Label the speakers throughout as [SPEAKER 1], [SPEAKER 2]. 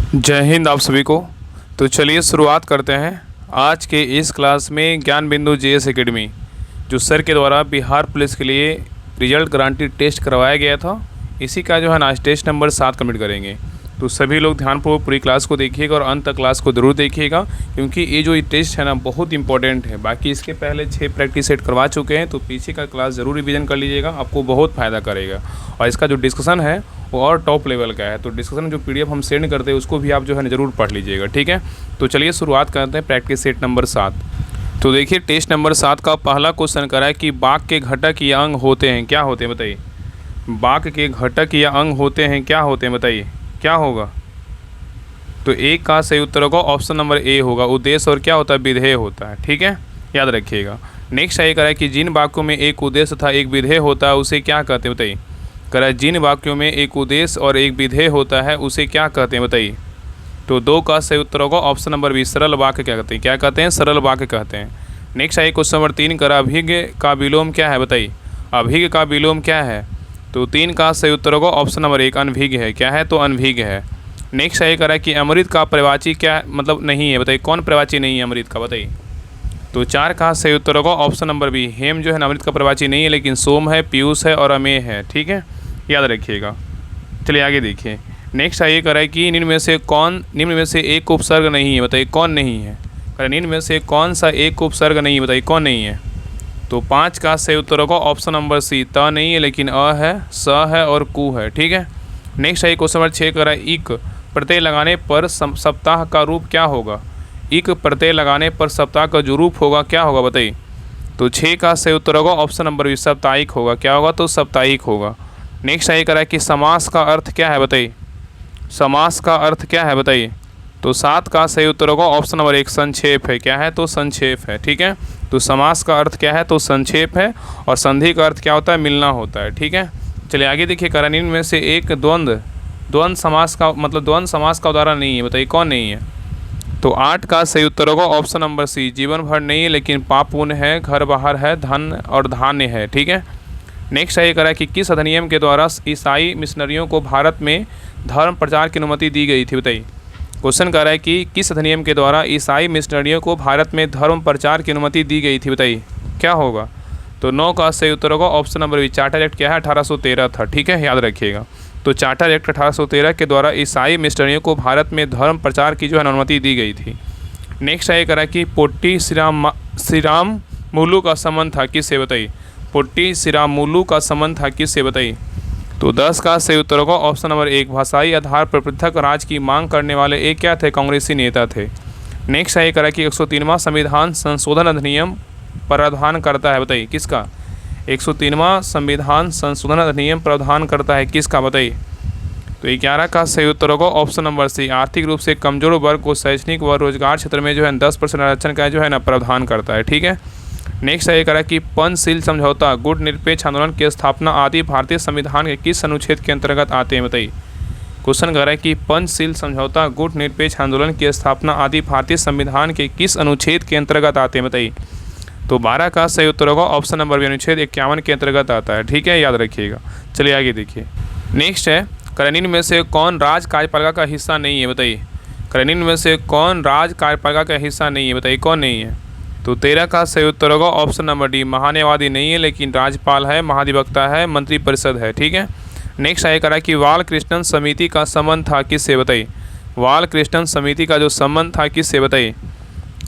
[SPEAKER 1] जय हिंद आप सभी को। तो चलिए शुरुआत करते हैं आज के इस क्लास में ज्ञान बिंदु जेएस एकेडमी, जो सर के द्वारा बिहार पुलिस के लिए रिजल्ट गारंटी टेस्ट करवाया गया था। इसी का जो है ना आज टेस्ट नंबर 7 कंप्लीट करेंगे। तो सभी लोग ध्यानपूर्वक पूरी क्लास को देखिएगा और अंत तक क्लास को ज़रूर देखिएगा, क्योंकि ये जो टेस्ट है ना बहुत इंपॉर्टेंट है। बाकी इसके पहले 6 प्रैक्टिस सेट करवा चुके हैं, तो पीछे का क्लास ज़रूर रिवीजन कर लीजिएगा, आपको बहुत फ़ायदा करेगा। और इसका जो डिस्कशन है वो और टॉप लेवल का है, तो डिस्कशन जो पीडीएफ हम सेंड करते हैं उसको भी आप जो है ना ज़रूर पढ़ लीजिएगा, ठीक है। तो चलिए शुरुआत करते हैं प्रैक्टिस सेट नंबर 7। तो देखिए टेस्ट नंबर 7 का पहला क्वेश्चन करा है कि बाघ के घटक या अंग होते हैं, क्या होते हैं बताइए। बाघ के घटक या अंग होते हैं, क्या होते हैं बताइए, क्या होगा। तो एक का सही उत्तर होगा ऑप्शन नंबर ए होगा, उद्देश्य और क्या होता है, विधेय होता है, ठीक है, याद रखिएगा। नेक्स्ट ये करा है कि जिन वाक्यों में एक उद्देश्य तथा एक विधेय होता है उसे क्या कहते हैं बताइए। करा है जिन वाक्यों में एक उद्देश्य और एक विधेय होता है उसे क्या कहते हैं बताइए। तो 2 का सही उत्तर होगा ऑप्शन नंबर बी, सरल वाक्य क्या कहते हैं, क्या कहते हैं, सरल वाक्य कहते हैं। नेक्स्ट है क्वेश्चन नंबर 3 करा अभिज्ञ का विलोम क्या है बताइए। अभिज्ञ का विलोम क्या है। तो 3 का सही उत्तर होगा ऑप्शन नंबर 1, अनभिज्ञ है, क्या है, तो अनभिज्ञ है। नेक्स्ट है करा कि अमृत का प्रवाची क्या मतलब नहीं है बताइए, कौन प्रवाची नहीं है अमृत का बताइए। तो 4 का सही उत्तर होगा ऑप्शन नंबर बी, हेम जो है अमृत का प्रवाची नहीं है, लेकिन सोम है, पीयूष है और अमेय है, ठीक है, याद रखिएगा। चलिए आगे देखिए। नेक्स्ट है ये करा कि निम्न में से एक उपसर्ग नहीं है बताइए, कौन नहीं है। निम्न में से कौन सा एक उपसर्ग नहीं है बताइए, कौन नहीं है। तो 5 का सही उत्तर होगा ऑप्शन नंबर सी, त नहीं है लेकिन अ है, स है और कु है, ठीक है। नेक्स्ट है क्वेश्चन नंबर 6 करा इक प्रत्यय लगाने पर सप्ताह का रूप क्या होगा। इक प्रत्यय लगाने पर सप्ताह का जो रूप होगा क्या होगा बताइए। तो 6 का सही उत्तर होगा ऑप्शन नंबर बी, साप्ताहिक होगा, क्या होगा, तो साप्ताहिक होगा। नेक्स्ट है करा कि समास का अर्थ क्या है बताइए। समास का अर्थ क्या है बताइए। तो 7 का सही उत्तर होगा ऑप्शन नंबर 1, संक्षेप है, क्या है, तो संक्षेप है, ठीक है। तो समास का अर्थ क्या है, तो संक्षेप है, और संधि का अर्थ क्या होता है, मिलना होता है, ठीक है। चलिए आगे देखिए। करा निम्न में से एक द्वंद्व समास का मतलब द्वंद्व समास का उदाहरण नहीं है बताइए, कौन नहीं है। तो 8 का सही उत्तर होगा ऑप्शन नंबर सी, जीवन भर नहीं है लेकिन पाप पुण्य है, घर बाहर है, धन और धान्य है, ठीक है। नेक्स्ट है ये करा कि किस अधिनियम के द्वारा ईसाई मिशनरियों को भारत में धर्म प्रचार की अनुमति दी गई थी बताइए। क्वेश्चन कर रहा है कि किस अधिनियम के द्वारा ईसाई मिशनरियों को भारत में धर्म प्रचार की अनुमति दी गई थी बताइए, क्या होगा। तो 9 का सही उत्तर होगा option number B, charter act क्या है, 1813 था, ठीक है, याद रखिएगा। तो चार्टर एक्ट 1813 के द्वारा ईसाई मिशनरियों को भारत में धर्म प्रचार की जो है अनुमति दी गई थी। नेक्स्ट है करा कि पोट्टी श्रीरामुलु का संबंध था किससे बताइए। पोट्टी श्रीरामुलु का संबंध था किससे बताइए। तो 10 का सही उत्तर होगा ऑप्शन नंबर 1, भाषाई आधार पर पृथक राज्य की मांग करने वाले एक क्या थे, कांग्रेसी नेता थे। नेक्स्ट है करा कि 103वां संविधान संशोधन अधिनियम प्रावधान करता है बताइए, किसका। 103वां संविधान संशोधन अधिनियम प्रावधान करता है किसका बताइए। तो 11 का सही उत्तर होगा ऑप्शन नंबर सी, आर्थिक रूप से कमजोर वर्ग को शैक्षणिक व रोजगार क्षेत्र में जो है 10% आरक्षण का जो है ना प्रावधान करता है, ठीक है। नेक्स्ट है करा कि पंचशील समझौता, गुट निरपेक्ष आंदोलन की स्थापना आदि भारतीय संविधान के किस अनुच्छेद के अंतर्गत आते हैं बताइए। क्वेश्चन कर रहा है कि पंचशील समझौता, गुट निरपेक्ष आंदोलन की स्थापना आदि भारतीय संविधान के किस अनुच्छेद के अंतर्गत आते हैं बताइए। तो 12 का सही उत्तर होगा ऑप्शन नंबर बी, अनुच्छेद 51 के अंतर्गत आता है, ठीक है, याद रखिएगा। चलिए आगे देखिए। नेक्स्ट है निम्न में से कौन राज्य कार्यपालिका का हिस्सा नहीं है बताइए। निम्न में से कौन राज्य कार्यपालिका का हिस्सा नहीं है बताइए, कौन नहीं है। तो 13 का सही उत्तर होगा ऑप्शन नंबर डी, महान्यायवादी नहीं है लेकिन राज्यपाल है, महाधिवक्ता है, मंत्रिपरिषद है, ठीक है। नेक्स्ट है करा कि बाल कृष्णन समिति का संबंध था किससे बताइए। बाल कृष्णन समिति का जो संबंध था किससे बताइए।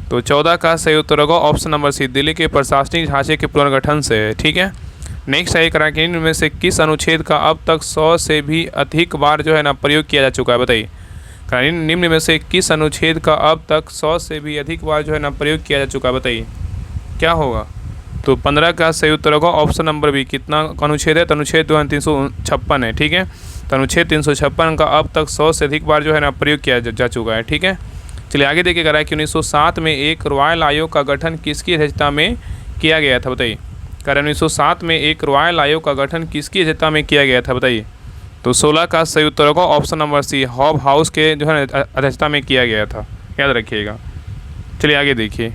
[SPEAKER 1] तो 14 का सही उत्तर होगा ऑप्शन नंबर सी, दिल्ली के प्रशासनिक ढांचे के पुनर्गठन से है, ठीक है। नेक्स्ट है करा कि इनमें से किस अनुच्छेद का अब तक 100 से भी अधिक बार जो है ना प्रयोग किया जा चुका है बताइए। निम्न में से किस अनुच्छेद का अब तक 100 से भी अधिक बार जो है ना प्रयोग किया जा चुका है बताइए, क्या होगा। तो 15 का सही उत्तर होगा ऑप्शन नंबर बी, कितना अनुच्छेद है, तो अनुच्छेद 356 है, ठीक है। तो अनुच्छेद 356 का अब तक 100 से अधिक बार जो है ना प्रयोग किया जा चुका है, ठीक है। चलिए आगे देखिए करा है कि 1907 में एक रॉयल आयोग का गठन किसकी अध्यक्षता में किया गया था बताइए। करा 1907 में एक रॉयल आयोग का गठन किसकी अध्यक्षता में किया गया था बताइए। तो 16 का सही उत्तर होगा option number C, Hobhouse के जो है अध्यक्षता में किया गया था, याद रखिएगा। चलिए आगे देखिए।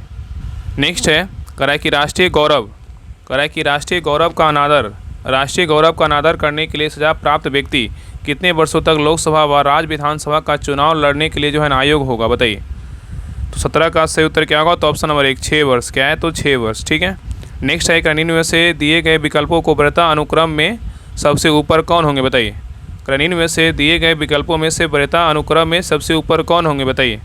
[SPEAKER 1] नेक्स्ट है करा कि राष्ट्रीय गौरव का अनादर करने के लिए सजा प्राप्त व्यक्ति कितने वर्षों तक लोकसभा व राज्य विधानसभा का चुनाव लड़ने के लिए जो है ना आयोग होगा, बताइए। तो 17 का सही उत्तर क्या होगा? तो ऑप्शन नंबर 1 6 वर्ष। क्या है? तो 6 वर्ष। ठीक है। नेक्स्ट है निम्न में से दिए गए विकल्पों को वरीयता अनुक्रम में सबसे ऊपर कौन होंगे, बताइए। निम्न में से दिए गए विकल्पों में से वरीयता अनुक्रम में सबसे ऊपर कौन होंगे, बताइए।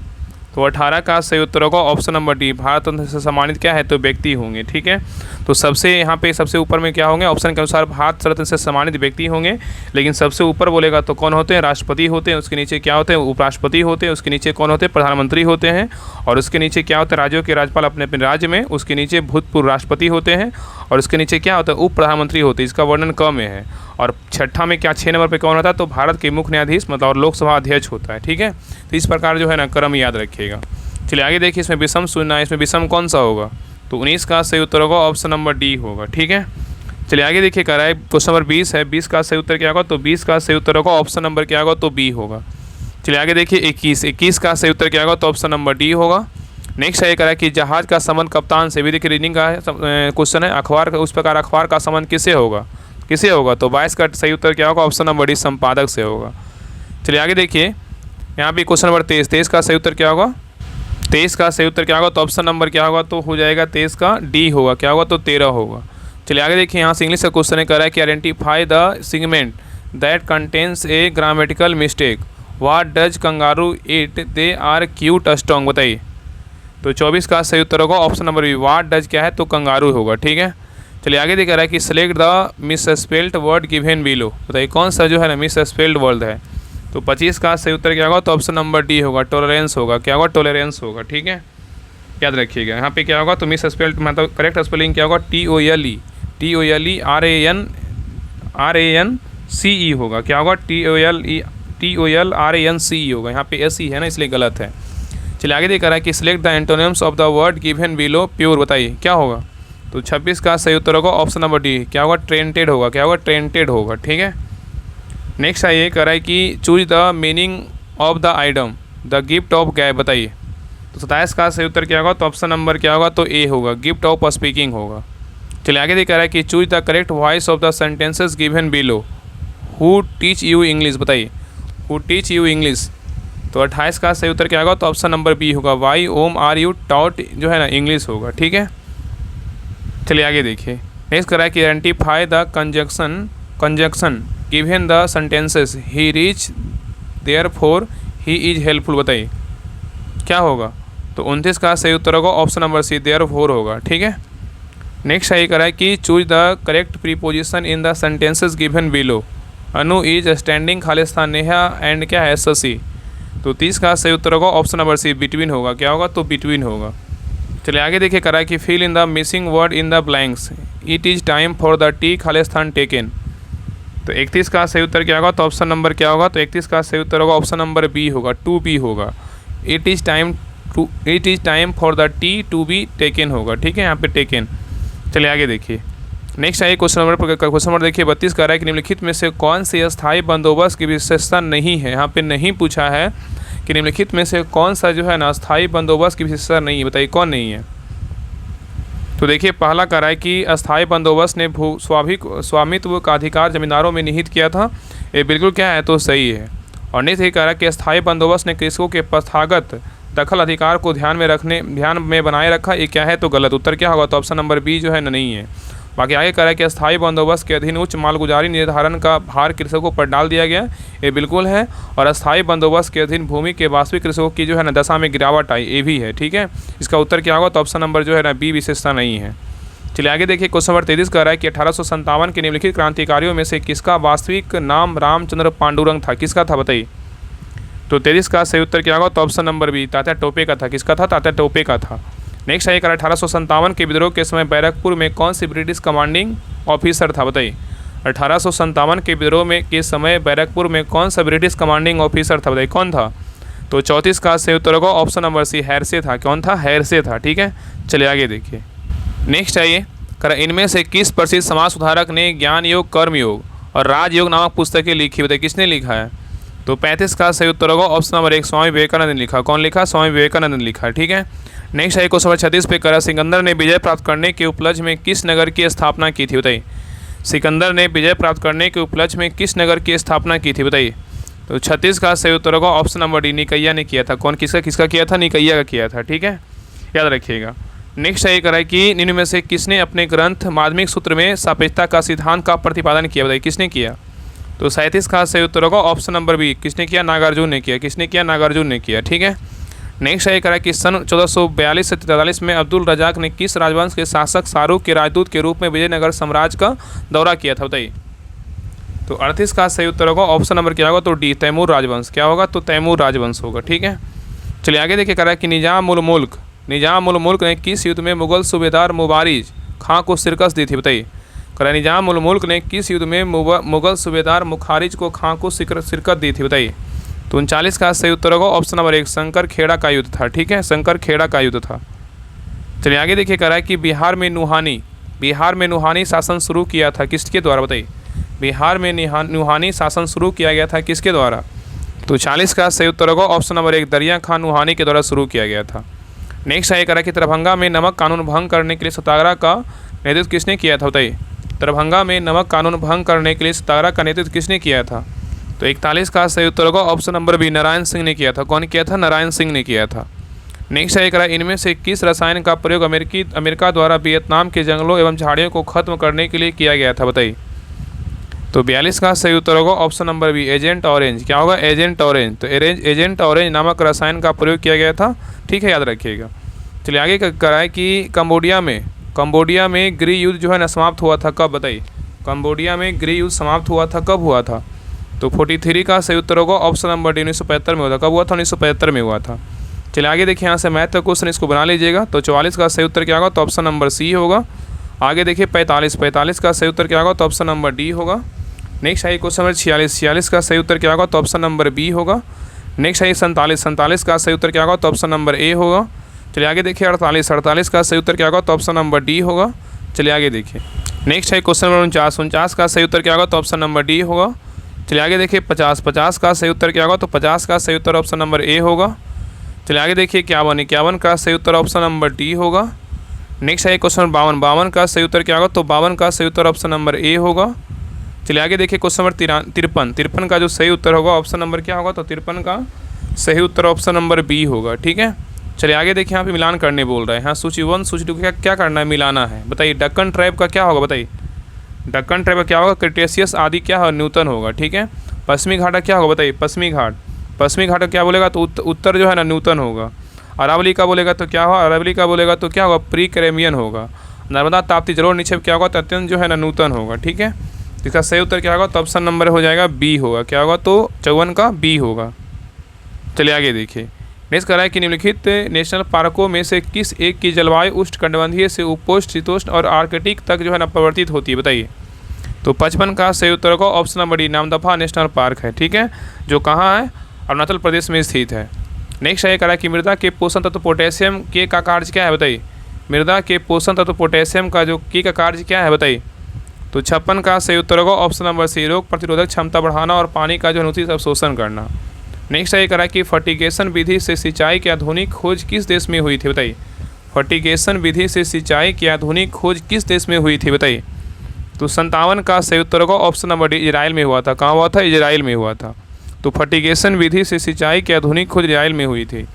[SPEAKER 1] तो 18 का सही उत्तर होगा option number D, Bharat Ratna से सम्मानित क्या है? तो व्यक्ति होंगे। ठीक है। तो सबसे यहाँ पे सबसे ऊपर में क्या होंगे? ऑप्शन के अनुसार भारत रत्न से सम्मानित व्यक्ति होंगे, लेकिन सबसे ऊपर बोलेगा तो कौन होते हैं? राष्ट्रपति होते हैं। उसके नीचे क्या होते हैं? उपराष्ट्रपति होते हैं। उसके नीचे कौन होते हैं? प्रधानमंत्री होते हैं। और उसके नीचे क्या होता है? राज्यों के राज्यपाल अपने अपने राज्य में। उसके नीचे भूतपूर्व राष्ट्रपति होते हैं। और उसके नीचे क्या होता है? उप प्रधानमंत्री होते हैं। इसका वर्णन क में है। और छठा में क्या 6 नंबर पे कौन होता है? तो भारत के मुख्य न्यायाधीश मतलब और लोकसभा अध्यक्ष होता है। ठीक है। तो इस प्रकार जो है ना क्रम याद रखिएगा। चलिए आगे देखिए, इसमें विषम सुनना है। इसमें विषम कौन सा होगा? तो 19 का सही उत्तर होगा ऑप्शन नंबर डी होगा। ठीक है। चलिए आगे देखिए, कह रहा है क्वेश्चन नंबर 20 है। 20 का सही उत्तर क्या होगा? तो 20 का सही उत्तर होगा ऑप्शन नंबर क्या होगा? तो बी होगा। चलिए आगे देखिए 21 का सही उत्तर क्या होगा? तो ऑप्शन नंबर डी होगा। नेक्स्ट है कह रहा है कि जहाज का संबंध कप्तान से भी, देखिए रीडिंग का क्वेश्चन है। अखबार उस प्रकार अखबार का संबंध किससे होगा? किससे होगा? तो 22 का सही उत्तर क्या होगा? ऑप्शन नंबर डी संपादक से होगा। चलिए आगे देखिए, यहाँ पे क्वेश्चन नंबर 23 का सही उत्तर क्या होगा? 23 का सही उत्तर क्या होगा? तो ऑप्शन नंबर क्या होगा? तो हो जाएगा 23 का डी होगा। क्या होगा? तो 13 होगा। चलिए आगे देखिए, यहाँ से इंग्लिश का क्वेश्चन है। कह रहा है कि identify the segment that contains a grammatical mistake, what does kangaroo eat, they are cute strong, बताइए। तो 24 का सही उत्तर होगा option number B, what does क्या है? तो कंगारू होगा। ठीक है। चलिए आगे देखा रहा है कि select the misspelled word given below, बताइए कौन सा जो है ना मिसस्पेल्ड वर्ड है। तो 25 का सही उत्तर क्या होगा? तो ऑप्शन नंबर डी होगा, टॉलरेंस होगा। क्या होगा? टॉलरेंस होगा। ठीक है, याद रखिएगा। यहाँ पे क्या होगा? तो मिस स्पेल्ड मतलब करेक्ट स्पेलिंग क्या होगा? TOLE RANCE होगा। क्या होगा? TOLRANCE होगा। यहाँ पे SE है ना, इसलिए गलत है। चलिए आगे देखा रहा है कि select the antonyms of the word given below pure, बताइए क्या होगा? तो 26 का सही उत्तर होगा ऑप्शन नंबर डी। क्या होगा? ट्रेंटेड होगा। क्या होगा? ट्रेंटेड होगा। ठीक है। नेक्स्ट है ये कह रहा है कि choose the meaning of the item the gift of gap, बताइए। तो 27 का सही उत्तर क्या होगा? तो ऑप्शन नंबर क्या होगा? तो ए होगा, गिफ्ट ऑफ स्पीकिंग होगा। चलिए आगे कह रहा है कि choose the correct voice of the sentences given below, who teach you English, बताइए हु टीच यू इंग्लिश। तो 28 का सही उत्तर क्या होगा? तो ऑप्शन नंबर बी होगा, by whom are you taught जो है ना इंग्लिश होगा। ठीक है। चलिए आगे देखिए, नेक्स्ट कह रहा है कि identify the conjunction given the sentences he reach therefore he is helpful, बताइए क्या होगा? तो 29 का सही उत्तर होगा option number C, therefore होगा। ठीक है। नेक्स्ट है कह रहा है कि choose the correct preposition in the sentences given below, Anu is standing खालिस्तान नेहा एंड क्या है? शशि। तो 30 का सही उत्तर होगा ऑप्शन नंबर सी, बिटवीन होगा। क्या होगा? तो बिटवीन होगा। चलिए आगे देखिए, कह रहा है कि fill in the missing word in the blanks, it is time for the tea खालिस्तान टेकन। तो 31 का सही उत्तर क्या होगा? तो ऑप्शन नंबर क्या होगा? तो 31 का सही उत्तर होगा ऑप्शन नंबर बी होगा, 2B होगा। It is time for the tea to be taken होगा। ठीक है, यहाँ पे टेकन। चलिए आगे देखिए, नेक्स्ट है क्वेश्चन नंबर देखिए 32 का रहा है कि निम्नलिखित में से कौन सी अस्थायी बंदोबस्त की विशेषता नहीं है। यहाँ पे नहीं पूछा है कि निम्नलिखित में से कौन सा जो है ना अस्थायी बंदोबस्त की विशेषता नहीं है, बताइए कौन नहीं है। तो देखिए पहला कह रहा है कि अस्थायी बंदोबस्त ने भू स्वामित्व का अधिकार जमींदारों में निहित किया था, ये बिल्कुल क्या है? तो सही है। और नेक्स्ट ये कह रहा है कि अस्थायी बंदोबस्त ने कृषकों के प्रथागत दखल अधिकार को ध्यान में बनाए रखा, ये क्या है? तो गलत। उत्तर क्या होगा? तो ऑप्शन नंबर बी जो है नहीं है। बाकी आगे कह रहा है कि अस्थायी बंदोबस्त के अधीन उच्च मालगुजारी निर्धारण का भार कृषकों पर डाल दिया गया, ये बिल्कुल है। और अस्थायी बंदोबस्त के अधीन भूमि के वास्तविक कृषकों की जो है ना दशा में गिरावट आई, ये भी है। ठीक है, इसका उत्तर क्या होगा? तो ऑप्शन नंबर जो है ना बी, विशेषता नहीं है। चलिए आगे देखिए, क्वेश्चन नंबर 33 कह रहा है कि 1857 के निम्नलिखित क्रांतिकारियों में से किसका वास्तविक नाम रामचंद्र पांडुरंग था? किसका था, बताइए। तो 33 का सही उत्तर क्या होगा? तो option number B, Tatya Tope का था। किसका था? तात्या टोपे का था। नेक्स्ट है 1857 के विद्रोह के समय बैरकपुर में कौन सी ब्रिटिश कमांडिंग ऑफिसर था, बताइए। 1857 के विद्रोह में के समय बैरकपुर में कौन सा ब्रिटिश कमांडिंग ऑफिसर था, बताइए कौन था? तो 34 का सही उत्तर होगा ऑप्शन नंबर सी, हैरसे था। कौन था? हैरसे था। ठीक है। चलिए आगे देखिए, नेक्स्ट है ये कर इनमें से किस प्रसिद्ध समाज सुधारक ने ज्ञान योग, कर्म योग और राजयोग नामक पुस्तकें लिखी, बताइए किसने लिखा है? तो 35 का सही उत्तर होगा ऑप्शन नंबर 1, स्वामी विवेकानंद ने लिखा। कौन लिखा? स्वामी विवेकानंद ने लिखा। ठीक है। नेक्स्ट है क्वेश्चन नंबर 36 पे करा सिकंदर ने विजय प्राप्त करने के उपलक्ष्य में किस नगर की स्थापना की थी, बताइए। सिकंदर ने विजय प्राप्त करने के उपलक्ष्य में किस नगर की स्थापना की थी बताइए। तो 36 का सही उत्तर होगा ऑप्शन नंबर डी, निकैया ने किया था। कौन किसका किसका किया था? निकैया का किया था। ठीक है, याद रखिएगा। नेक्स्ट है करा कि निम्न में से किसने अपने ग्रंथ माध्यमिक सूत्र में सापेक्षता का सिद्धांत का प्रतिपादन किया बताइए, किसने किया? तो 37 का सही उत्तर होगा ऑप्शन नंबर बी, किसने किया? नागार्जुन ने किया। किसने किया? नागार्जुन ने किया। ठीक है, नेक्स्ट है करा कि सन 1442 से 43 में अब्दुल रजाक ने किस राजवंश के शासक शाहरुख के राजदूत के रूप में विजयनगर साम्राज्य का दौरा किया था बताइए। तो 38 का सही उत्तर होगा ऑप्शन नंबर क्या होगा? तो डी, तैमूर राजवंश। क्या होगा? तो तैमूर राजवंश होगा। ठीक है, चलिए आगे देखिए करा कि निजाम उल मुल्क ने किस युद्ध में मुगल सूबेदार मुबारिज खां को शिरकत दी थी बताइए। करा निजाम उल मुल्क ने किस युद्ध में मुगल सूबेदार मुखारिज को खां को शिरकत दी थी बताइए। तो 39 का सही उत्तर होगा ऑप्शन नंबर 1, शंकर खेड़ा का युद्ध था। ठीक है, शंकर खेड़ा का युद्ध था। चलिए आगे देखिए करा कि बिहार में नुहानी शासन शुरू किया था किसके द्वारा बताइए। बिहार में नुहानी शासन शुरू किया गया था किसके द्वारा? तो 40 का सही उत्तर होगा ऑप्शन नंबर 1, दरिया खान नुहानी के द्वारा शुरू किया गया था। नेक्स्ट है करा कि दरभंगा में नमक कानून भंग करने के लिए सत्याग्रह का नेतृत्व किसने किया था बताइए। दरभंगा में नमक कानून भंग करने के लिए सत्याग्रह का नेतृत्व किसने किया था? तो 41 का सही उत्तर होगा option number B, Narayan Singh ने किया था। कौन किया था? नारायण सिंह ने किया था। नेक्स्ट है करा इनमें से किस रसायन का प्रयोग अमेरिका द्वारा वियतनाम के जंगलों एवं झाड़ियों को खत्म करने के लिए किया गया था बताइए। तो 42 का सही उत्तर होगा option number B, agent orange. क्या होगा? Agent orange. तो एजेंट ऑरेंज नामक रसायन का प्रयोग किया गया था। ठीक है, याद रखिएगा। चलिए आगे कराए कि कंबोडिया में गृह युद्ध जो है ना समाप्त हुआ था कब बताइए। कंबोडिया में गृह युद्ध समाप्त हुआ था कब हुआ था? तो 43 का सही उत्तर होगा ऑप्शन नंबर डी, 1975 में हुआ था। कब हुआ था? 1975 में हुआ था। चलिए आगे देखिए, यहाँ से मैथ का क्वेश्चन इसको बना लीजिएगा। तो 44 का सही उत्तर क्या होगा? तो ऑप्शन नंबर सी होगा। आगे देखिए 45 का सही उत्तर क्या होगा? तो ऑप्शन नंबर डी होगा। नेक्स्ट है क्वेश्चन नंबर 46 का सही उत्तर क्या होगा? तो ऑप्शन नंबर बी होगा। नेक्स्ट है 47 का सही उत्तर क्या होगा? तो ऑप्शन नंबर ए होगा। चलिए आगे देखिए 48 का सही उत्तर क्या होगा? तो ऑप्शन नंबर डी होगा। चलिए आगे देखिए, नेक्स्ट है क्वेश्चन नंबर 49 का सही उत्तर क्या होगा? तो ऑप्शन नंबर डी होगा। चलिए आगे देखिए 50 का सही उत्तर क्या होगा? तो 50 का सही उत्तर ऑप्शन नंबर ए होगा। चलिए आगे देखिए 51 का सही उत्तर ऑप्शन नंबर डी होगा। नेक्स्ट है क्वेश्चन 52 का सही उत्तर क्या होगा? तो 52 का सही उत्तर ऑप्शन नंबर ए होगा। चलिए आगे देखिए क्वेश्चन नंबर 53 का जो सही उत्तर होगा ऑप्शन नंबर क्या होगा? तो 53 का सही उत्तर ऑप्शन नंबर बी होगा। ठीक है, चलिए आगे देखिए यहाँ पे मिलान करने बोल रहे हैं। हाँ, सूची 1 सूची 2 क्या करना है? मिलाना है। बताइए दक्कन ट्राइब का क्या होगा बताइए। दक्कन ट्राइब का क्या होगा? क्रिटेशियस आदि क्या है? न्यूटन होगा। ठीक है, पश्चिमी घाट का क्या होगा बताइए। पश्चिमी घाट का क्या बोलेगा? तो उत्तर जो है ना न्यूटन होगा। अरावली का बोलेगा तो क्या होगा? अरावली का बोलेगा तो क्या होगा? प्री कैम्ब्रियन होगा। नर्मदा ताप्ती जलोढ़ निक्षेप क्या होगा? तो अत्यंत जो है ना न्यूटन होगा। ठीक है, इसका सही उत्तर क्या होगा? तो ऑप्शन नंबर हो जाएगा बी होगा। क्या होगा? तो 54 का बी होगा। चलिए आगे देखिए, नेक्स्ट करा है कि निम्नलिखित नेशनल पार्कों में से किस एक की जलवायु उष्णकटिबंधीय से उपोष्ण शीतोष्ण और आर्कटिक तक जो है ना परिवर्तित होती है बताइए। तो 55 का सही उत्तर होगा option number D, Namdapha national park है। ठीक है, जो कहाँ है? अरुणाचल प्रदेश में स्थित है। नेक्स्ट है करा कि मृदा के पोषण तत्व पोटेशियम के का कार्य क्या है बताइए। मृदा के पोषण तत्व पोटेशियम का जो के का कार्य क्या है बताइए। तो 56 का सही उत्तर होगा ऑप्शन नंबर सी, रोग प्रतिरोधक क्षमता बढ़ाना और पानी का जो अनुचित अवशोषण करना। नेक्स्ट है करा कि फर्टिगेशन विधि से सिंचाई की आधुनिक खोज किस देश में हुई थी बताइए। फर्टिगेशन विधि से सिंचाई की आधुनिक खोज किस देश में हुई थी बताइए। तो 57 का सही उत्तर होगा ऑप्शन नंबर डी, इजराइल में हुआ था। कहाँ हुआ था? इजराइल में हुआ था। तो फर्टिगेशन विधि से सिंचाई की आधुनिक खोज इजराइल में हुई थी।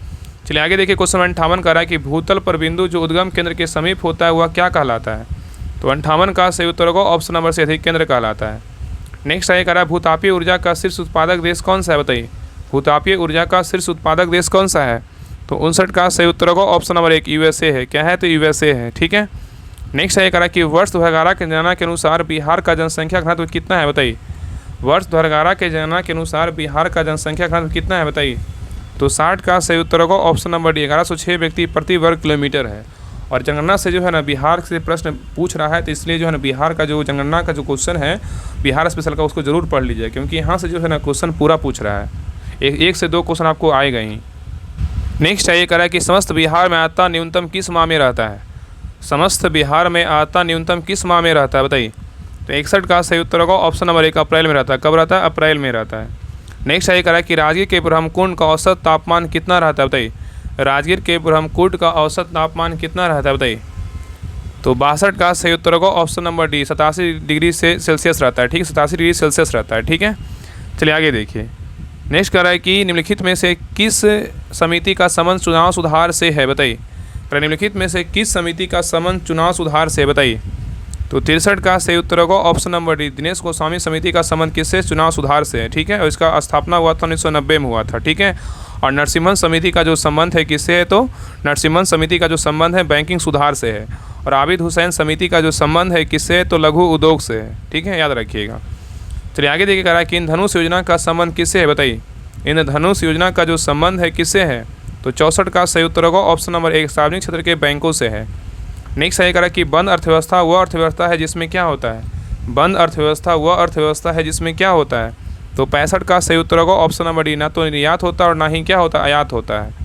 [SPEAKER 1] चलिए आगे देखिए क्वेश्चन 58 करा कि भूतल पर बिंदु जो उद्गम केंद्र के समीप होता है वह क्या कहलाता है। तो 58 का सही उत्तर होगा ऑप्शन नंबर से अधिक केंद्र कहलाता है। नेक्स्ट है करा भूतापीय ऊर्जा का शीर्ष उत्पादक देश कौन सा है बताइए। भूतापीय ऊर्जा का शीर्ष उत्पादक देश कौन सा है। तो 59 का सही उत्तर होगा ऑप्शन नंबर 1, यूएसए है। क्या है? तो यूएसए है। ठीक है, नेक्स्ट है करा कि वर्ष 2011 के जनगणना के अनुसार बिहार का जनसंख्या घनत्व कितना है बताइए। वर्ष 2011 के जनगणना के अनुसार बिहार का जनसंख्या घनत्व कितना है बताइए। तो 60 का सही उत्तर होगा ऑप्शन नंबर डी, 1106 व्यक्ति प्रति वर्ग किलोमीटर है। और जनगणना से जो है ना बिहार से प्रश्न पूछ रहा है, तो इसलिए जो है ना बिहार का जो जनगणना का जो क्वेश्चन है बिहार स्पेशल का, उसको जरूर पढ़ लीजिए, क्योंकि यहाँ से जो है ना क्वेश्चन पूरा पूछ रहा है। एक से दो क्वेश्चन आपको आएगा ही। नेक्स्ट है ये कह रहा है कि समस्त बिहार में आता न्यूनतम किस माह में रहता है। समस्त बिहार में आता न्यूनतम किस माह में रहता है बताइए। तो 61 का सही उत्तर होगा ऑप्शन नंबर 1, अप्रैल में रहता है। कब रहता है? अप्रैल में रहता है। नेक्स्ट है ये कह रहा है कि राजगीर के ब्रह्मकुंड का औसत तापमान कितना रहता है बताइए। राजगीर के ब्रह्मकुंड का औसत तापमान कितना रहता है बताइए। तो 62 का सही उत्तर होगा ऑप्शन नंबर डी, 87 डिग्री से सेल्सियस रहता है, ठीक है, 87 डिग्री सेल्सियस रहता है, ठीक है। चलिए आगे देखिए। नेक्स्ट कह रहा है कि निम्नलिखित में से किस समिति का संबंध चुनाव सुधार से है, बताइए। निम्नलिखित में से किस समिति का संबंध चुनाव सुधार से, बताइए। तो 63 का सही उत्तर होगा option number D, Dinesh Goswami समिति का संबंध किससे, चुनाव सुधार से है, ठीक है। और इसका स्थापना हुआ था 1990 में हुआ था, ठीक है। और नरसिम्हन समिति का जो संबंध है किससे है, तो नरसिम्हन समिति का जो संबंध है बैंकिंग सुधार से है। और आबिद हुसैन समिति का जो संबंध है किससे है, तो लघु उद्योग से है, ठीक है, याद रखिएगा। चलिए आगे देखिए, कह रहा है कि इंद्रधनुष योजना का संबंध किससे है, बताइए। इंद्रधनुष योजना का जो संबंध है किससे है, तो 64 का सही उत्तर होगा ऑप्शन नंबर 1, सार्वजनिक क्षेत्र के बैंकों से है। नेक्स्ट है कह रहा है कि बंद अर्थव्यवस्था वह अर्थव्यवस्था है जिसमें क्या होता है, बंद अर्थव्यवस्था वह अर्थव्यवस्था है जिसमें क्या होता है। तो 65 का सही उत्तर होगा ऑप्शन नंबर डी, ना तो निर्यात होता है और ना ही क्या होता है, आयात होता है।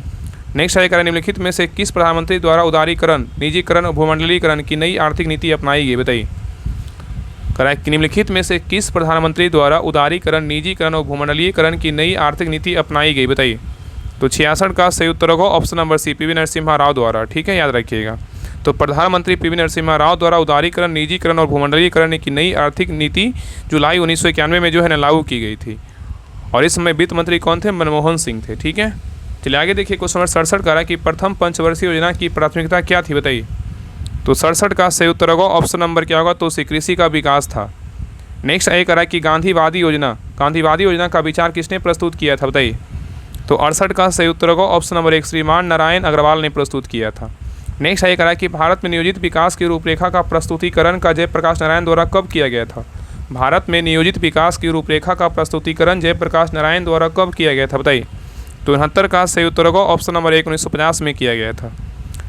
[SPEAKER 1] नेक्स्ट है कह रहा है निम्नलिखित में से किस प्रधानमंत्री द्वारा उदारीकरण, निजीकरण और भूमंडलीकरण की नई आर्थिक नीति अपनाई गई, बताइए। कह रहा है कि निम्नलिखित में से किस प्रधानमंत्री द्वारा उदारीकरण, निजीकरण और भूमंडलीकरण की नई आर्थिक नीति अपनाई गई, बताइए। तो 66 का सही उत्तर होगा option number C, PV Narasimha Rao द्वारा, ठीक है, याद रखिएगा। तो प्रधानमंत्री पीवी नरसिम्हा राव द्वारा उदारीकरण, निजीकरण और भूमंडलीकरण की नई आर्थिक नीति जुलाई 1991 में जो है ना लागू की गई थी। और इस समय वित्त मंत्री कौन थे, मनमोहन सिंह थे, ठीक है। चलिए आगे देखिए, क्वेश्चन नंबर 67 कह रहा है कि प्रथम पंचवर्षीय योजना की प्राथमिकता क्या थी, बताइए। तो 67 का सही उत्तर होगा ऑप्शन नंबर क्या होगा, तो कृषि का विकास था। नेक्स्ट ये कह रहा है कि गांधीवादी योजना का विचार किसने प्रस्तुत किया था, बताइए। तो 68 का सही उत्तर होगा ऑप्शन नंबर 1, श्रीमान नारायण अग्रवाल ने प्रस्तुत किया था। नेक्स्ट ये कह रहा है कि भारत में नियोजित विकास की रूपरेखा का प्रस्तुतीकरण का जयप्रकाश नारायण द्वारा कब किया गया था। भारत में नियोजित विकास की रूपरेखा का प्रस्तुतीकरण जयप्रकाश नारायण द्वारा कब किया गया था, बताइए। तो 69 का सही उत्तर होगा ऑप्शन नंबर 1, 1950 में किया गया था।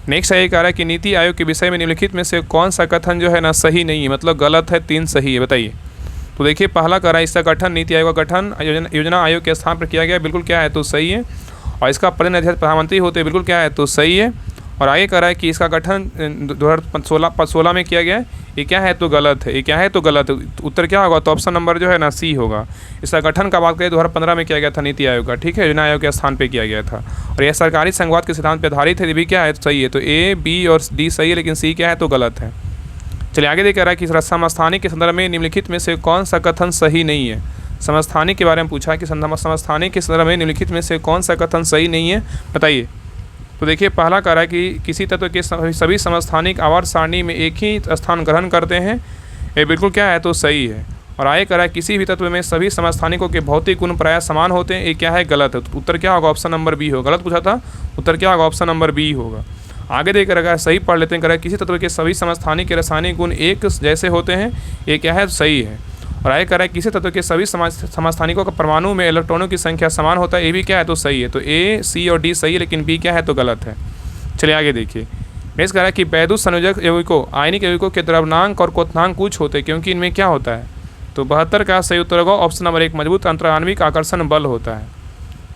[SPEAKER 1] नेक्स्ट ये कह रहा है कि नीति आयोग के विषय में निम्नलिखित में से कौन सा कथन जो है ना सही नहीं है, मतलब गलत है, 3 सही है, बताइए। तो देखिए पहला कह रहा है इसका गठन, नीति आयोग का गठन योजना आयोग के स्थान पर किया गया, बिल्कुल क्या है, तो सही है। और इसका प्रतिनिधित्व प्रधानमंत्री होते हैं, बिल्कुल क्या है, तो सही है। और आगे कह रहा है कि इसका गठन 2016 में किया गया है, ये क्या है, तो गलत है, ये क्या है, तो गलत है। उत्तर क्या होगा, तो ऑप्शन नंबर जो है ना सी होगा। इसका गठन का बात करें 2015 में किया गया था नीति आयोग का, ठीक है, योजना आयोग के स्थान पे किया गया था। और यह सरकारी संघवाद के सिद्धांत पर आधारित है, ये भी क्या है, तो सही है। तो ए, बी और डी सही है, लेकिन सी क्या है, तो गलत है। चलिए आगे देख कह रहा है कि समस्थानिक के संदर्भ में निम्नलिखित में से कौन सा कथन सही नहीं है। समस्थानिक के बारे में पूछा कि समस्थानिक के संदर्भ में निम्नलिखित में से कौन सा कथन सही नहीं है, बताइए। तो देखिए पहला कह रहा है कि किसी तत्व के सभी समस्थानिक आवर्त सारणी में एक ही स्थान ग्रहण करते हैं, ये बिल्कुल क्या है, तो सही है। और आगे कह रहा है किसी भी तत्व में सभी समस्थानिकों के भौतिक गुण प्रायः समान होते हैं, ये क्या है, गलत है। तो उत्तर क्या होगा, ऑप्शन नंबर बी होगा। गलत पूछा था, उत्तर क्या होगा, ऑप्शन नंबर बी होगा। आगे देखकर अगर सही पढ़ लेते हैं, कह रहा है किसी तत्व के सभी समस्थानिक के रासायनिक गुण एक जैसे होते हैं, ये क्या है, सही है। और आगे कह रहा है किसी तत्व के सभी समस्थानिकों का परमाणु में इलेक्ट्रॉनों की संख्या समान होता है, ये भी क्या है, तो सही है। तो ए, सी और डी सही है, लेकिन बी क्या है, तो गलत है। चलिए आगे देखिए। नेक्स्ट कह रहा है कि वैद्युत संयोजक यौगिकों, आयनिक यौगिकों के द्रव्यनांक और क्वथनांक कुछ होते हैं, क्योंकि इनमें क्या होता है। तो 72 का सही उत्तर होगा ऑप्शन नंबर 1, मजबूत अंतराण्विक आकर्षण बल होता है।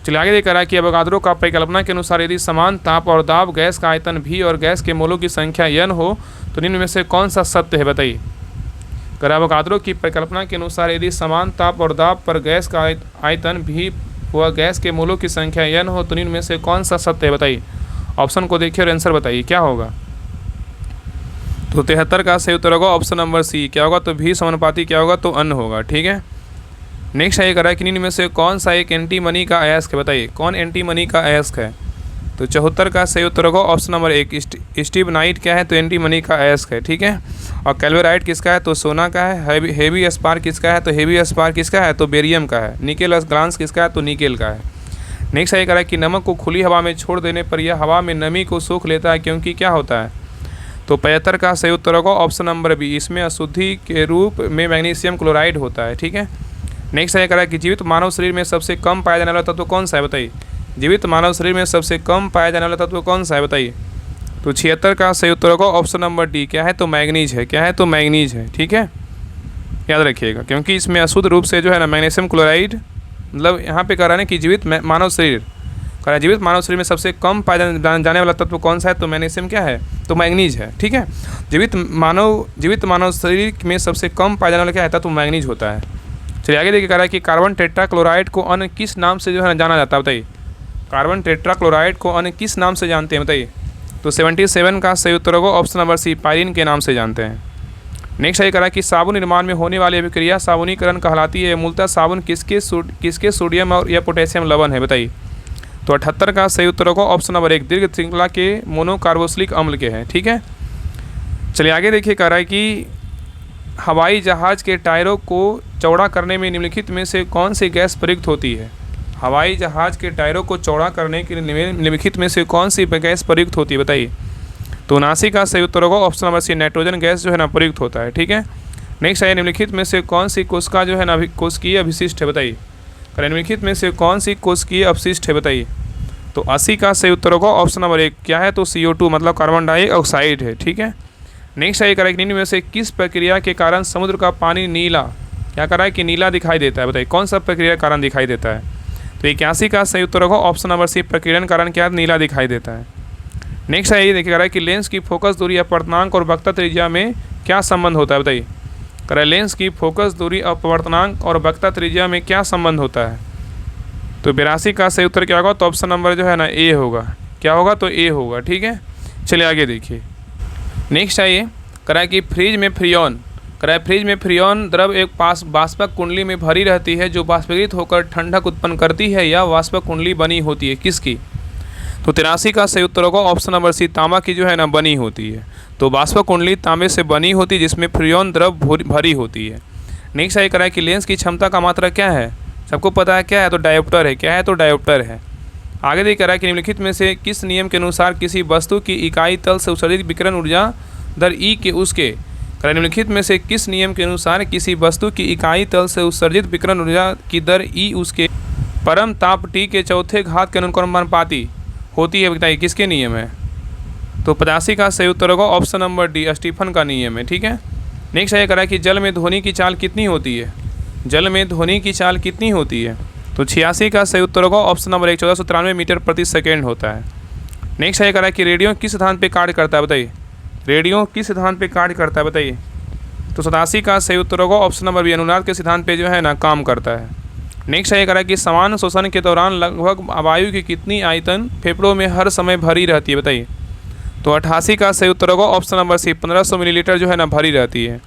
[SPEAKER 1] चलिए आगे देख रहा है कि अवोगाद्रो का परिकल्पना के अनुसार यदि समान ताप और दाब, गैस का आयतन भी और गैस के मोलों की संख्या n हो, तो निम्न में से कौन सा सत्य है, बताइए। कह रहा है अवोगाद्रो की परिकल्पना के अनुसार यदि समान ताप और दाब पर गैस का आयतन भी व गैस के मोलों की संख्या n हो, तो निम्न में से कौन सा सत्य है, बताइए। ऑप्शन को देखिए और आंसर बताइए क्या होगा। तो 73 का सही उत्तर होगा ऑप्शन नंबर सी, क्या होगा, तो भी समानुपाती क्या होगा, तो अन होगा, ठीक है। नेक्स्ट ये कह रहा है कि निम्न में से कौन सा एक एंटी मनी का अयस्क है, बताइए। कौन एंटी मनी का अयस्क है। तो 74 का सही उत्तर होगा ऑप्शन नंबर 1, स्टिबनाइट क्या है, तो एंटी मनी का अयस्क है, ठीक है। और कैल्वेराइट किसका है, तो सोना का है। हेवी अस्पार किसका है, तो हेवी अस्पार किसका है, तो बेरियम का है। निकेल ग्लांस किसका है, तो निकेल का है। नेक्स्ट ये कह रहा है कि नमक को खुली हवा में छोड़ देने पर यह हवा में नमी को सोख लेता है, क्योंकि क्या होता है। तो 75 का सही उत्तर होगा ऑप्शन नंबर बी, इसमें अशुद्धि के रूप में मैग्नीशियम क्लोराइड होता है, ठीक है। नेक्स्ट ये कह रहा है कि जीवित मानव शरीर में सबसे कम पाया जाने वाला तत्व कौन सा है, बताइए। जीवित मानव शरीर में सबसे कम पाया जाने वाला तत्व कौन सा है, बताइए। तो 76 का सही उत्तर होगा ऑप्शन नंबर डी, क्या है, तो मैग्नीज है, क्या है, तो मैग्नीज है, ठीक है, याद रखिएगा। क्योंकि इसमें अशुद्ध रूप से जो है ना मैग्नीशियम क्लोराइड, मतलब यहाँ पे कह रहा है कि जीवित मानव शरीर, कह रहा है जीवित मानव शरीर में सबसे कम पाया जाने वाला तत्व कौन सा है, तो मैग्नीशियम क्या है, तो मैग्नीज है, ठीक है। जीवित मानव शरीर में सबसे कम पाया जाने वाला क्या है, तो मैग्नीज होता है। चलिए आगे देखिए, कह रहा है कि कार्बन टेट्राक्लोराइड को अन्य किस नाम से जो है जाना जाता है, बताइए। कार्बन टेट्राक्लोराइड को अन्य किस नाम से जानते हैं, बताइए। तो 77 का सही उत्तर होगा ऑप्शन नंबर सी, पायरीन के नाम से जानते हैं। नेक्स्ट है करा कि साबुन निर्माण में होने वाली अभिक्रिया साबुनीकरण कहलाती है। मूलतः साबुन किसके सोडियम और या पोटेशियम लवण है, बताइए। तो 78 का सही उत्तर होगा ऑप्शन नंबर एक, दीर्घ श्रृंखला के मोनोकार्बोक्सिलिक अम्ल के हैं। ठीक है, चलिए आगे देखिए। कह रहा है कि हवाई जहाज़ के टायरों को चौड़ा करने में निम्नलिखित में से कौन सी गैस प्रयुक्त होती है। हवाई जहाज़ के टायरों को चौड़ा करने के लिए निम्नलिखित में से कौन सी गैस प्रयुक्त होती है, बताइए। तो 79 का सही उत्तर होगा option number C, nitrogen gas जो है ना प्रयुक्त होता है। ठीक है, नेक्स्ट है निम्नलिखित में से कौन सी कोशिका जो है ना कोशिकीय अवशिष्ट है, बताइए। निम्नलिखित में से कौन सी कोशिकीय अवशिष्ट है, बताइए। तो 80 का सही उत्तर होगा ऑप्शन नंबर एक, क्या है तो CO2 मतलब कार्बन डाइऑक्साइड है। ठीक है, नेक्स्ट है करेक्ट, निम्न में से किस प्रक्रिया के कारण समुद्र का पानी नीला, क्या कर रहा है कि नीला दिखाई देता है, बताइए। कौन सा प्रक्रिया के कारण दिखाई देता है। तो 81 का सही उत्तर होगा ऑप्शन नंबर सी, प्रक्रिया के कारण क्या नीला दिखाई देता है। नेक्स्ट है ये देखिए, कह रहा है कि लेंस की फोकस दूरी अपवर्तनांक और वक्रता त्रिज्या में क्या संबंध होता है, बताइए। कह रहा है लेंस की फोकस दूरी अपवर्तनांक और वक्रता त्रिज्या में क्या संबंध होता है। तो 82 का सही उत्तर क्या होगा, तो ऑप्शन नंबर जो है ना ए होगा। क्या होगा, तो ए होगा। ठीक है, चलिए आगे देखिए। नेक्स्ट है ये, कह रहा है कि फ्रिज में फ्रियोन, कह रहा है फ्रिज में फ्रियोन द्रव एक वाष्पक कुंडली में भरी रहती है जो वाष्पीकृत होकर ठंडक उत्पन्न करती है। यह वाष्पक कुंडली बनी होती है किसकी। तो 83 का सही उत्तर होगा ऑप्शन नंबर सी, तांबा की जो है ना बनी होती है। तो वाष्पक कुंडली तांबे से बनी होती है जिसमें फ्रियोन द्रव भरी होती है। नेक्स्ट है कह रहा है कि लेंस की क्षमता का मात्रा क्या है, सबको पता है क्या है, तो डायोप्टर है। क्या है, तो डायोप्टर है। आगे देख रहा है कि निम्नलिखित में से किस नियम के अनुसार किसी वस्तु की इकाई तल से उत्सर्जित विकिरण ऊर्जा दर ई के उसके, निम्नलिखित में से किस नियम के अनुसार किसी वस्तु की इकाई तल से उत्सर्जित विकिरण ऊर्जा की दर ई उसके परम ताप टी के चौथे घात के अनुक्रमानुपाती होती है, बताइए किसके नियम है। तो 85 का सही उत्तर होगा ऑप्शन नंबर डी, स्टीफन का नियम है। ठीक है, नेक्स्ट है करा कि जल में ध्वनि की चाल कितनी होती है। जल में ध्वनि की चाल कितनी होती है। तो 86 का सही उत्तर होगा ऑप्शन नंबर एक, 1493 मीटर प्रति सेकेंड होता है। नेक्स्ट है करा कि रेडियो किस सिद्धांत पे कार्य करता है, बताइए। रेडियो किस सिद्धांत पे कार्य करता है, बताइए। तो 87 का सही उत्तर होगा ऑप्शन नंबर बी, अनुनाद के सिद्धांत पे जो है ना काम करता है। नेक्स्ट है करा कि समान शोषण के दौरान लगभग वायु की कितनी आयतन फेफड़ों में हर समय भरी रहती है, बताइए। तो 88 का सही उत्तर होगा ऑप्शन नंबर सी, 1500 मिलीलीटर जो है ना भरी रहती है।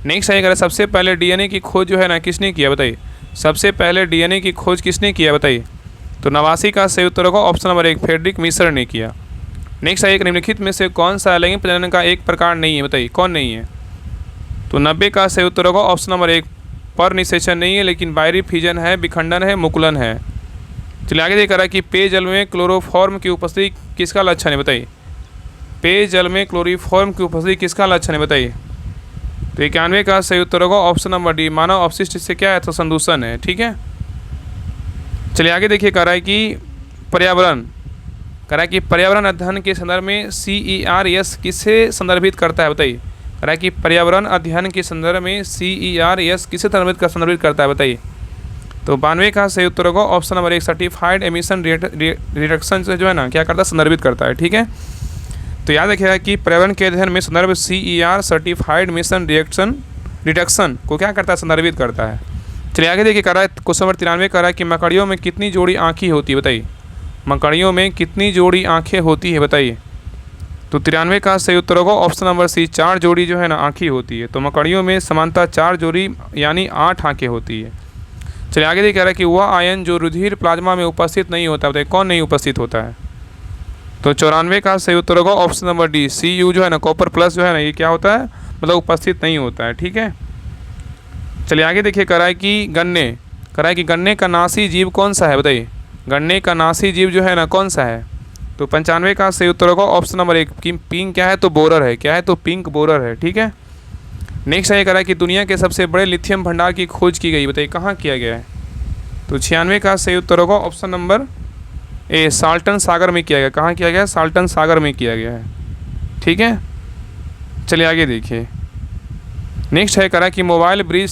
[SPEAKER 1] नेक्स्ट है करा सबसे पहले DNA की खोज जो है ना किसने किया, बताइए। सबसे पहले DNA की खोज किसने किया, बताइए। तो 89 का सही उत्तर होगा ऑप्शन नंबर एक, फ्रेडरिक मिसर ने किया। नेक्स्ट है एक, निम्नलिखित में से कौन सा अलैंगिक प्रजनन का एक प्रकार नहीं है, बताइए कौन नहीं है। तो 90 का सही उत्तर होगा ऑप्शन नंबर एक, पर निषेचन नहीं है लेकिन बायरी फिजन है, विखंडन है, मुकुलन है। चलिए आगे देख रहा है कि पेयजल में क्लोरोफॉर्म की उपस्थिति किसका लक्षण है, बताइए। पेयजल में क्लोरोफॉर्म की उपस्थिति किसका लक्षण है, बताइए। तो 91 का सही उत्तर होगा ऑप्शन नंबर डी, मानव अपशिष्ट इससे क्या है, तो संदूषण है। ठीक है, चलिए आगे देखिए। कह रहा है कि पर्यावरण, कह रहा है कि पर्यावरण अध्ययन के संदर्भ में CERS किसे संदर्भित करता है, बताइए। कह रहा है कि पर्यावरण अध्ययन के संदर्भ में CERS किसे संदर्भित करता है, बताइए। तो 92 का सही उत्तर होगा ऑप्शन नंबर एक, सर्टिफाइड एमिशन रिडक्शन से जो है ना क्या करता है, संदर्भित करता है। ठीक है, तो याद रखिएगा कि पर्यावरण के अध्ययन में संदर्भ CER सर्टिफाइड एमिशन रिडक्शन को क्या करता है, संदर्भित करता है। चलिए आगे देखिए। कह रहा है क्वेश्चन नंबर 93 कह रहा है कि मकड़ियों में कितनी जोड़ी आँखें होती है, बताइए। मकड़ियों में कितनी जोड़ी आँखें होती है, बताइए। तो 93 का सही उत्तर होगा ऑप्शन नंबर सी, 4 जोड़ी जो है ना आँखें होती है। तो मकड़ियों में समानतः 4 जोड़ी यानी 8 आँखें होती है। चलिए आगे देखिए। कह रहा है कि वह आयन जो रुधिर प्लाज्मा में उपस्थित नहीं होता, बताइए कौन नहीं उपस्थित होता है। तो 94 का सही उत्तर होगा ऑप्शन नंबर डी, Cu जो है ना कॉपर प्लस जो है ना ये क्या होता है, मतलब उपस्थित नहीं होता है। ठीक है, चलिए आगे देखिए। कह रहा है कि गन्ने का नासी जीव कौन सा है, बताइए। गन्ने का नासी जीव जो है ना कौन सा है। तो 95 का सही उत्तर होगा ऑप्शन नंबर एक, पिंक क्या है, तो बोरर है। क्या है, तो पिंक बोरर है। ठीक है, नेक्स्ट है कह रहा है कि दुनिया के सबसे बड़े लिथियम भंडार की खोज की गई, बताइए कहाँ किया गया है। तो 96 का सही उत्तर होगा ऑप्शन नंबर ए, साल्टन सागर में किया गया। कहाँ किया गया, साल्टन सागर में किया गया है। ठीक है, चलिए आगे देखिए। नेक्स्ट है कह रहा है कि मोबाइल ब्रिज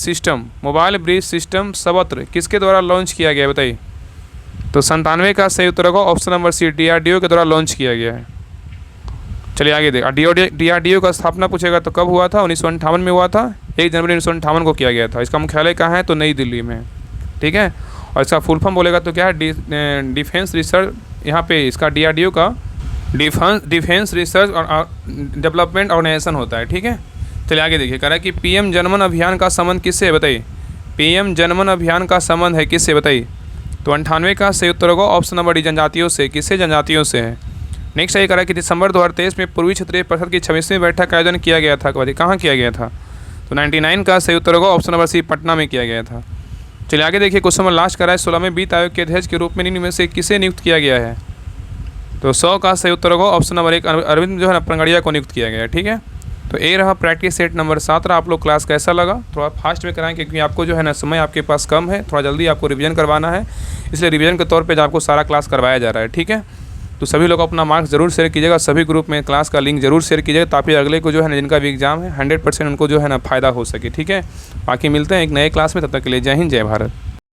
[SPEAKER 1] सिस्टम सर्वत्र किसके द्वारा लॉन्च किया गया है, बताइए। तो 97 का सही उत्तर होगा ऑप्शन नंबर सी, DRDO के द्वारा लॉन्च किया गया है। चलिए आगे देख। DRDO का स्थापना पूछेगा तो कब हुआ था, 1958 में हुआ था। 1 जनवरी 1958 को किया गया था। इसका मुख्यालय कहाँ है, तो नई दिल्ली में। ठीक है, और इसका फुल फॉर्म बोलेगा तो क्या है, डिफेंस रिसर्च, यहाँ पे इसका DRDO का डिफेंस रिसर्च और डेवलपमेंट ऑर्गेनाइजेशन होता है, ठीक है। चलिए आगे देखिए, कह रहा है कि पीएम जनमन अभियान का संबंध किससे है बताइए। पीएम जनमन अभियान का संबंध है किससे बताइए। तो 98 का सही उत्तर होगा ऑप्शन नंबर डी, जनजातियों से। किससे? जनजातियों से है। नेक्स्ट ये कह रहा है कि दिसंबर 2023 में पूर्वी क्षेत्रीय परिषद की 26वीं बैठक का आयोजन किया गया था। कहाँ किया गया था? तो 99 का सही उत्तर होगा ऑप्शन नंबर सी, पटना में किया गया था। चलिए आगे देखिए, क्वेश्चन नंबर लास्ट करा है, 16वें वित्त आयोग के अध्यक्ष के रूप में निम्न में से किसे नियुक्त किया गया है। तो 100 का सही उत्तर होगा ऑप्शन नंबर 1, अरविंद जो है ना पंगड़िया को नियुक्त किया गया है, ठीक है। तो ये रहा प्रैक्टिस सेट नंबर 7 रहा। आप लोग क्लास कैसा लगा? थोड़ा फास्ट में कराएं क्योंकि आपको जो है ना समय आपके पास कम है, थोड़ा जल्दी आपको रिवीजन करवाना है, इसलिए रिवीजन के तौर पे आपको सारा क्लास करवाया जा रहा है, ठीक है। तो सभी लोग अपना मार्क्स जरूर शेयर कीजिएगा, सभी ग्रुप में क्लास का लिंक जरूर शेयर कीजिएगा ताकि अगले को जो है ना जिनका भी एग्जाम है 100% उनको जो है ना फ़ायदा हो सके, ठीक है। बाकी मिलते हैं एक नए क्लास में, तब तक के लिए जय हिंद, जय भारत।